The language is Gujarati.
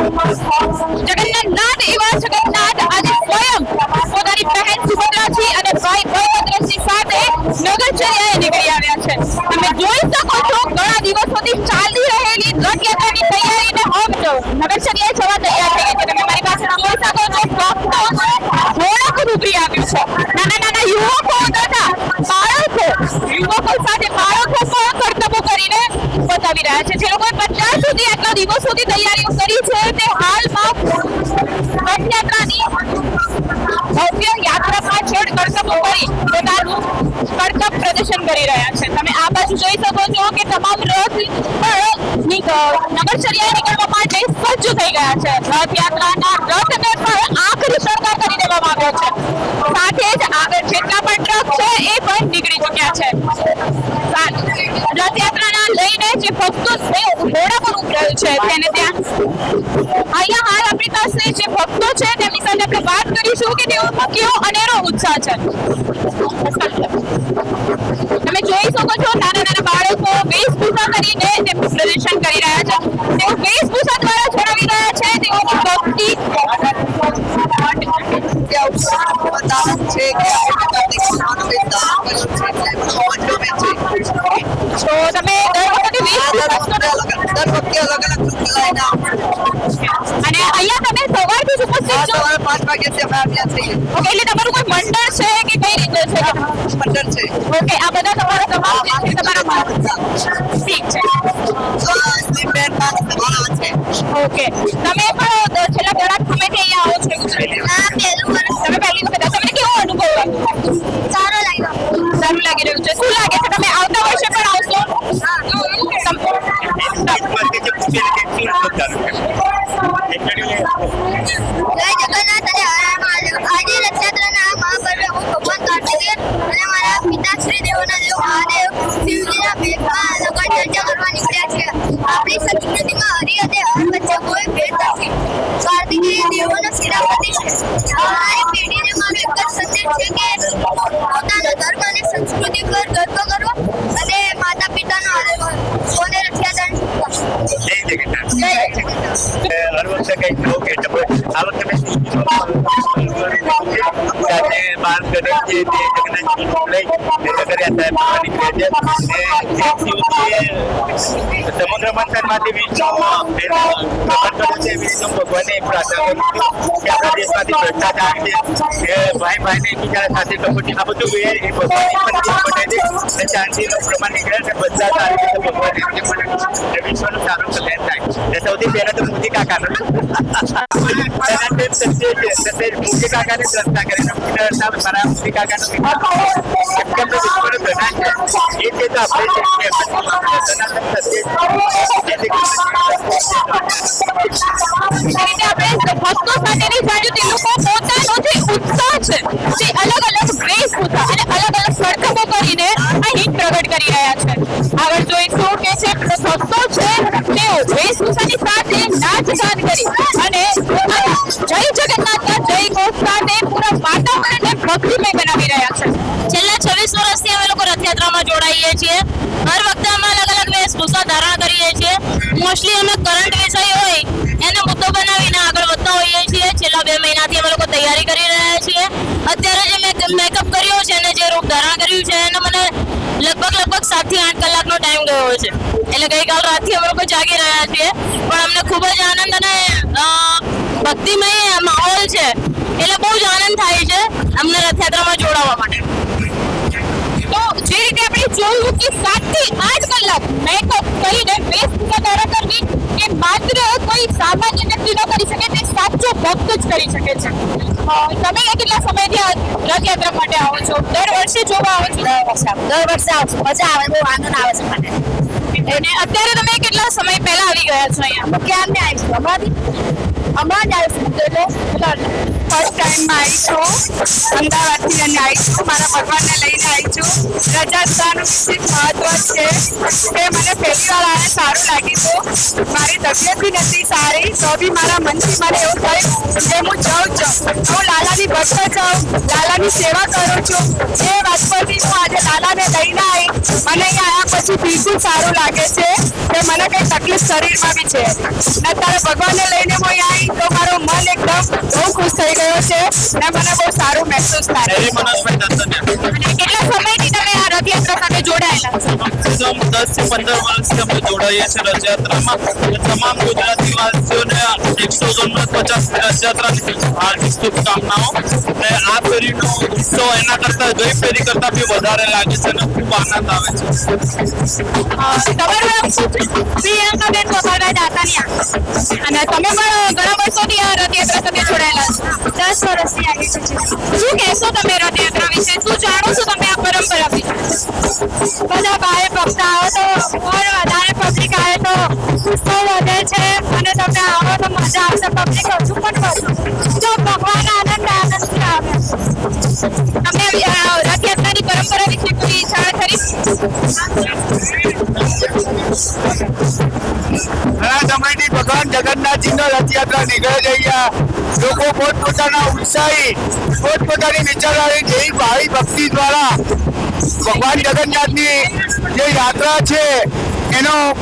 જગન્નાથ એવા જગન્નાથ આજે સ્વયં પોતાની બહેન સુભદ્રાજી અને ભાઈ બળભદ્રજી સાથે નગરચર્યાએ નીકળી આવ્યા છે. તમે જોઈ શકો છો ઘણા દિવસોથી ચાલી રહેલી રથયાત્રાની તૈયારીને હવે નગરચર્યાએ જવા તૈયાર થઈ ગઈ છે. તમે મારી પાસે જોઈ શકો છો ઘોડાપુર ઉભરી આવ્યું છે. નાના નાના યુવકો તથા બાળકો સાથે બાળકો પણ કરતબો કરીને બતાવી રહ્યા છે. જે લોકોએ 50 સુધી આટલા દિવસોથી તૈયારીઓ કરી છે તે હાલમાં રથયાત્રાની ભવ્ય યાત્રા પાછળ કરતબો કરી પોતાનું કરતબ પ્રદર્શન કરી રહ્યા છે. તમે આ બાજુ જોઈ શકો છો કે તમામ રથ નગરચર્યાએ નીકળવા માટે સજ્જ થઈ ગયા છે. રથયાત્રાના રથને પણ આખરી શણગાર કરી દેવામાં આવ્યો છે. સાથે જ આગળ જેટલા પણ ટ્રક છે એ પણ નીકળી ચૂક્યા છે. રથયાત્રાના લઈને જે ભક્તો ઘોડા પર ઉતરેલ છે તેને ત્યાં અહીંયા હાલ આપણી પાસે જે ભક્તો છે તેમની સાથે આપણે વાત કરીશું કે તેઓમાં કેવો અનેરો ઉત્સાહ છે. તમે જોઈ શકો છો નાના નાના બાળકો વેશભૂષા કરીને તેમનું પ્રદર્શન કરી રહ્યા છે. તેઓ વેશભૂષા દ્વારા જણાવી રહ્યા છે તેઓની ભક્તિ તો તમે દર વખતે અને અહીંયા તમે સવારથી જ ઉપસ્થિત છો? 5 વાગ્યાથી અમે આવ્યા છીએ. ઓકે, એટલે તમારું કોઈ મંડળ છે કે કઈ રીતે છે? મંડળ છે. ઓકે, આ બધા તમારા તમામ જે છે તમારા ઠીક છે. ઓકે, તમે પણ છેલ્લા ઘણા સમયથી અહીંયા આવો છો? તમે પહેલી વખત તમને કેવો અનુભવ સારું લાગી રહ્યું છે? શું લાગે છે તમે આવતા વર્ષે પણ આવશો? આપણી સંસ્કૃતિમાં હરિ અને હર વચ્ચે કોઈ ભેદ નથી. કાર્તિકેય દેવોનો સેનાપતિ છે. અમારી પેઢીને મારો એક જ સંદેશ છે કે પોતાના ધર્મ અને સંસ્કૃતિ પર ગર્વ કરવો અને માતા પિતાનો આદર કરવો. કોને રથયાત્રા હર વર્ષે કંઈક નવું કે આ વખતે મેં સાથે બાર કરે છે તે જગન્નાથજી લઈ નગરયાત્રા નીકળે છે. સમુદ્ર મંથનમાંથી વિષ્ણુ ભગવાનને પ્રાર્થના કરું છું કે આપણા દેશમાંથી ભ્રષ્ટાચાર છે કે ભાઈ ભાઈને એકબીજા સાથે કપટી આ બધું એ ભગવાનની પણ બને છે શાંતિનો પ્રમાણ નીકળે અને બધા સારી રીતે ભગવાન વિશ્વનું સારું કલ્યાણ થાય. સૌથી પહેલા તો મોદી કાકાનો મોદી કાકાને રસ્તા કરીને મારા મોદી કાકાનો પ્રધાન છે એ છે તો આપણે ભક્તો સાથેની બાજુ તે લોકો પોતાનો જે ઉત્સાહ છે તે અલગ અલગ વેશભૂષા અને અલગ અલગ કરતબો કરીને અહીં પ્રગટ કરી રહ્યા છે. આગળ જોઈશું કે જે ભક્તો છે તેઓ વેશભૂષાની સાથે નાચ ગાન કરી અને જય જગન્નાથના જય ઘોષ સાથે પૂરા વાતાવરણને ભક્તિમય બનાવી રહ્યા છે. છેલ્લા 26 વર્ષથી અમે લોકો રથયાત્રામાં જોડાઈએ છીએ. હર વખતે અમે અલગ અલગ વેશભૂષા ધારણ કરીએ છીએ. મોસ્ટલી અમે કરંટ વિષય હોય એને મુદ્દો બનાવીને આગળ વધતા હોઈએ છીએ. છેલ્લા 2 મહિનાથી અમે લોકો તૈયારી કરી રહ્યા છીએ. અત્યારે જે મેં મેકઅપ કર્યો છે અને જે રૂપ ધારણ કર્યું છે એને મને લગભગ 7 થી 8 કલાકનો ટાઈમ ગયો છે. એટલે ગઈકાલ રાતથી અમે લોકો જાગી રહ્યા છીએ. પણ અમને ખૂબ જ આનંદ અને ભક્તિમય માહોલ છે એટલે બહુ જ આનંદ થાય છે અમને રથયાત્રામાં જોડાવા માટે. તો જે રીતે આપણે જોયું કે 7 થી 8 કલાક મેકઅપ કરીને વેશભૂષા ધારણ કરવી એ માત્ર કોઈ સામાન્ય વ્યક્તિ ન કરી શકે, તે સાચો ભક્ત જ કરી શકે છે. તમે કેટલા સમયથી રથયાત્રા માટે આવો છો? દર વર્ષે જોવા આવો છો? દર વર્ષે આવું છું. મજા આવે, બહુ આનંદ આવે છે મને. અને અત્યારે તમે કેટલા સમય પહેલા આવી ગયા છો અહીંયા? ક્યારને આવીશું? હમણાં જ આવી શકતો ફર્સ્ટ ટાઈમમાં આવી છું અમદાવાદથી અને આવી છું મારા ભગવાનને લઈને આવી છું રજાસ્તાનું વિશેષ મહત્વ છે કે મને પહેલી વાર આને સારું લાગ્યું હતું મારી તબિયત બી નથી સારી તો બી મારા મનથી મને એવું થયું કે હું જાઉં હું લાલાની ભક્ત છું લાલાની સેવા કરું છું એ વાત પરથી હું આજે લાલાને લઈને આવી મને અહીંયા આવ્યા પછી બિલકુલ સારું લાગે છે કે મને કંઈ તકલીફ શરીરમાં બી છે ને તારા ભગવાનને લઈને હું અહીંયા આવી તો મારું મન એકદમ બહુ ખુશ થઈ ગયો છે ને મને બહુ સારું મહેસૂસ થાય એવી મનોજભાઈ દત્તને અને કેટલા સમયથી તમે આ રથયાત્રા સાથે જોડાયેલા છો 10 થી 15 વર્ષથી અમે જોડાઈએ છીએ રથયાત્રામાં તમામ ગુજરાતી વાસીઓને 149 રથયાત્રાની હાર્દિક શુભકામનાઓ અને આ ફેરીનો ઉત્સવ એના કરતા ગઈ ફેરી કરતા બી વધારે લાગે છે અને ખૂબ આનંદ આવે છે તમારું નામ શું છે પ્રિયંકાબેન ગોપાલભાઈ દાતાનિયા અને તમે પણ ઘણા વર્ષોથી આ રથયાત્રા સાથે જોડાયેલા છો 10 વર્ષથી આવી છું શું કહેશો તમે રથયાત્રા વિશે શું જાણો છો તમે આ પરંપરા વિશે બધા ભાઈ ભક્ત આવો તો ઓર વધારે પબ્લિક આવે તો ઉત્સવ વધે છે અને તમે આવો તો મજા આવશે પબ્લિક હજુ પણ વધુ જો ભગવાન આનંદ આનંદથી આવે તમને રથયાત્રાની પરંપરા વિશે કોઈ જાણ ખરી ઘણા સમયથી ભગવાન જગન્નાથજીનો રથયાત્રા નીકળે છે અહીંયા લોકો પોતપોતાના ઉત્સાહી પોતપોતાની વિચારવાની જેવી ભાવી ભક્તિ દ્વારા ભગવાન જગન્નાથની જે યાત્રા છે એનો